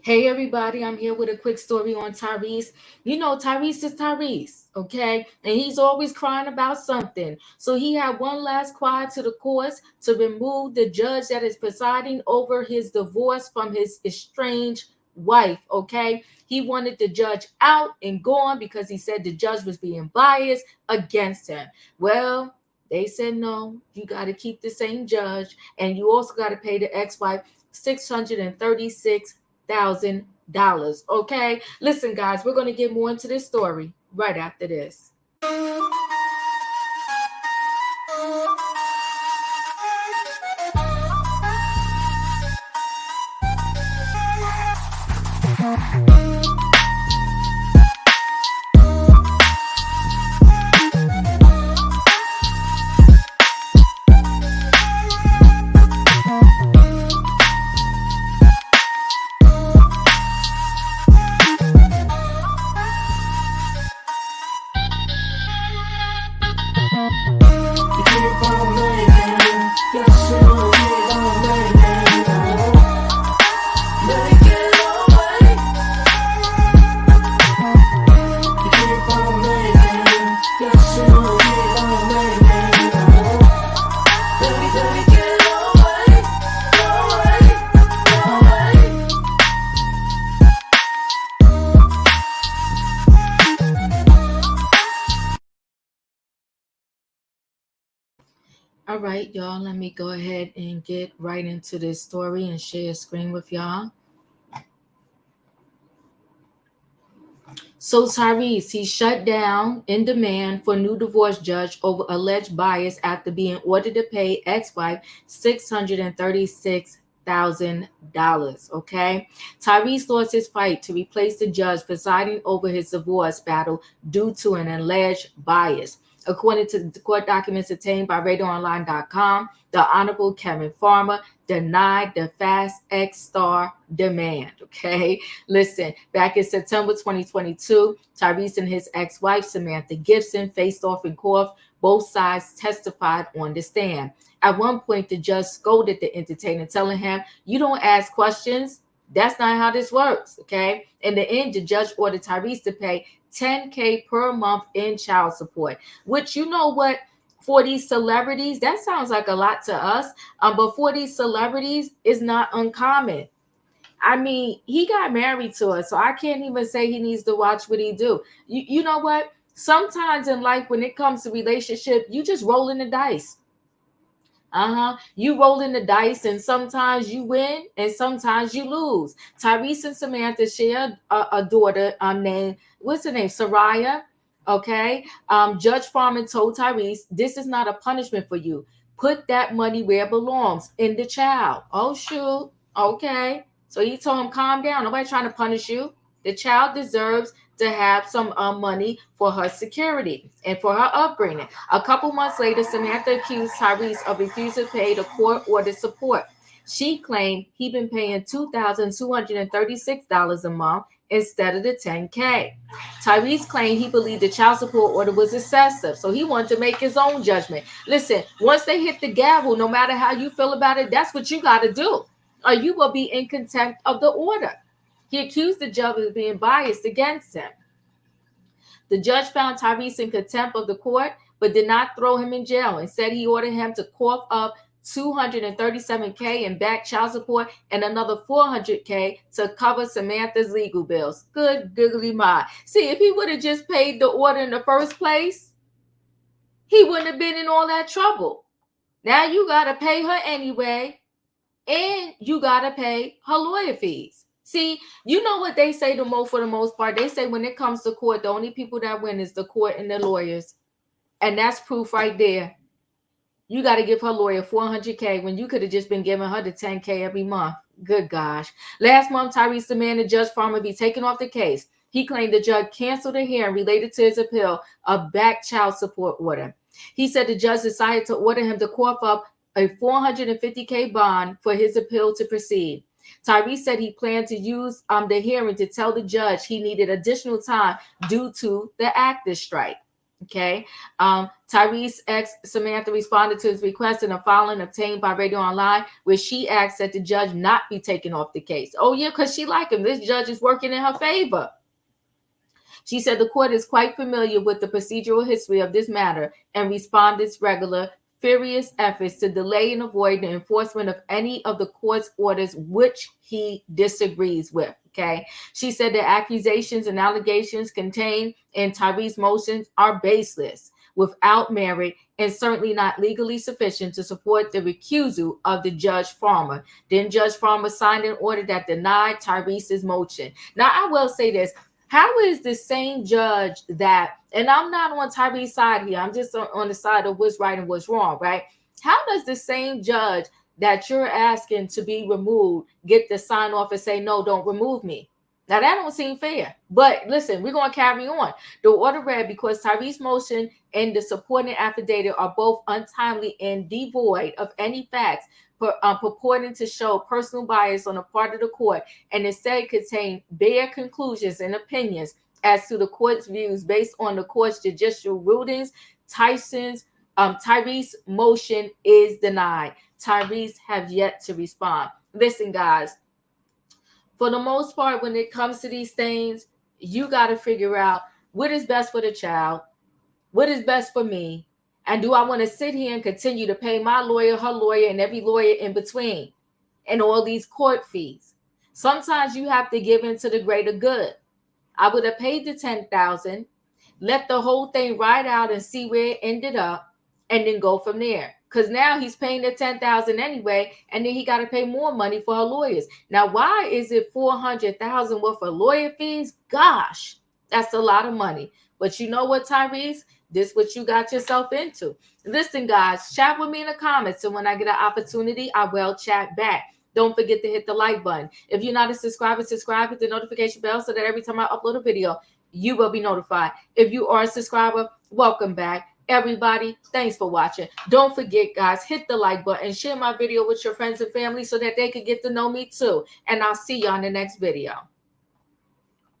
Hey everybody, I'm here with a quick story on Tyrese. You know, Tyrese is Tyrese, okay? And he's always crying about something. So he had one last cry to the courts to remove the judge that is presiding over his divorce from his estranged wife, okay? He wanted the judge out and gone because he said the judge was being biased against him. Well, they said no, you got to keep the same judge, and you also got to pay the ex-wife $636,000. Okay, listen, guys, we're going to get more into this story right after this. All right, y'all, let me go ahead and get right into this story and share a screen with y'all. So Tyrese, he shut down in demand for new divorce judge over alleged bias after being ordered to pay ex-wife $636,000. Okay, Tyrese lost his fight to replace the judge presiding over his divorce battle due to an alleged bias. According to the court documents obtained by RadarOnline.com, the Honorable Kevin Farmer denied the Fast X Star demand. Okay, listen, back in September 2022, Tyrese and his ex-wife Samantha Gibson faced off in court. Both sides testified on the stand. At one point, the judge scolded the entertainer, telling him, "You don't ask questions. That's not how this works." Okay. In the end, the judge ordered Tyrese to pay $10K per month in child support, which, you know what, for these celebrities, that sounds like a lot to us. But for these celebrities, it's not uncommon. I mean, he got married to her, so I can't even say he needs to watch what he do. You know what? Sometimes in life, when it comes to relationship, you just rolling the dice. You rolling the dice, and sometimes you win, and sometimes you lose. Tyrese and Samantha share a daughter named, what's her name, Soraya. Okay. Judge Farman told Tyrese, "This is not a punishment for you. Put that money where it belongs, in the child." Oh shoot. Okay. So he told him, "Calm down. Nobody trying to punish you. The child deserves to have some money for her security and for her upbringing." A couple months later, Samantha accused Tyrese of refusing to pay the court-ordered support. She claimed he'd been paying $2,236 a month instead of the $10K. Tyrese claimed he believed the child support order was excessive, so he wanted to make his own judgment. Listen, once they hit the gavel, no matter how you feel about it, that's what you got to do, or you will be in contempt of the order. He accused the judge of being biased against him. The judge found Tyrese in contempt of the court, but did not throw him in jail, and said he ordered him to cough up $237K in back child support and another $400K to cover Samantha's legal bills. Good googly my. See, if he would have just paid the order in the first place, he wouldn't have been in all that trouble. Now you got to pay her anyway, and you got to pay her lawyer fees. See, you know what they say for the most part? They say when it comes to court, the only people that win is the court and the lawyers. And that's proof right there. You got to give her lawyer $400K when you could have just been giving her the $10K every month. Good gosh. Last month, Tyrese demanded Judge Farmer be taken off the case. He claimed the judge canceled a hearing related to his appeal of back child support order. He said the judge decided to order him to cough up a $450K bond for his appeal to proceed. Tyrese said he planned to use the hearing to tell the judge he needed additional time due to the actors strike. Okay. Tyrese ex Samantha responded to his request in a filing obtained by Radio Online, where she asked that the judge not be taken off the case. Oh yeah, because she liked him. This judge is working in her favor. She said the court is quite familiar with the procedural history of this matter and respondents' regular furious efforts to delay and avoid the enforcement of any of the court's orders which he disagrees with. Okay. She said the accusations and allegations contained in Tyrese's motions are baseless, without merit, and certainly not legally sufficient to support the recusal of the Judge Farmer. Then Judge Farmer signed an order that denied Tyrese's motion. Now, I will say this. How is the same judge that, and I'm not on Tyrese's side here, I'm just on the side of what's right and what's wrong, right? How does the same judge that you're asking to be removed get the sign off and say, no, don't remove me? Now, that don't seem fair. But listen, we're going to carry on. The order read, because Tyrese's motion and the supporting affidavit are both untimely and devoid of any facts purporting to show personal bias on the part of the court, and instead contain bare conclusions and opinions as to the court's views based on the court's judicial rulings, Tyrese's motion is denied. Tyrese have yet to respond. Listen, guys, for the most part, when it comes to these things, you got to figure out what is best for the child, what is best for me, and do I want to sit here and continue to pay my lawyer, her lawyer, and every lawyer in between, and all these court fees? Sometimes you have to give in to the greater good. I would have paid the $10,000, let the whole thing ride out and see where it ended up, and then go from there. Because now he's paying the $10,000 anyway, and then he got to pay more money for her lawyers. Now, why is it $400,000 worth of lawyer fees? Gosh, that's a lot of money. But you know what, Tyrese? This what you got yourself into. Listen, guys, chat with me in the comments, and when I get an opportunity, I will chat back. Don't forget to hit the like button. If you're not a subscriber, subscribe, hit the notification bell so that every time I upload a video, you will be notified. If you are a subscriber, welcome back. Everybody, thanks for watching. Don't forget, guys, hit the like button, share my video with your friends and family so that they can get to know me too. And I'll see you on the next video.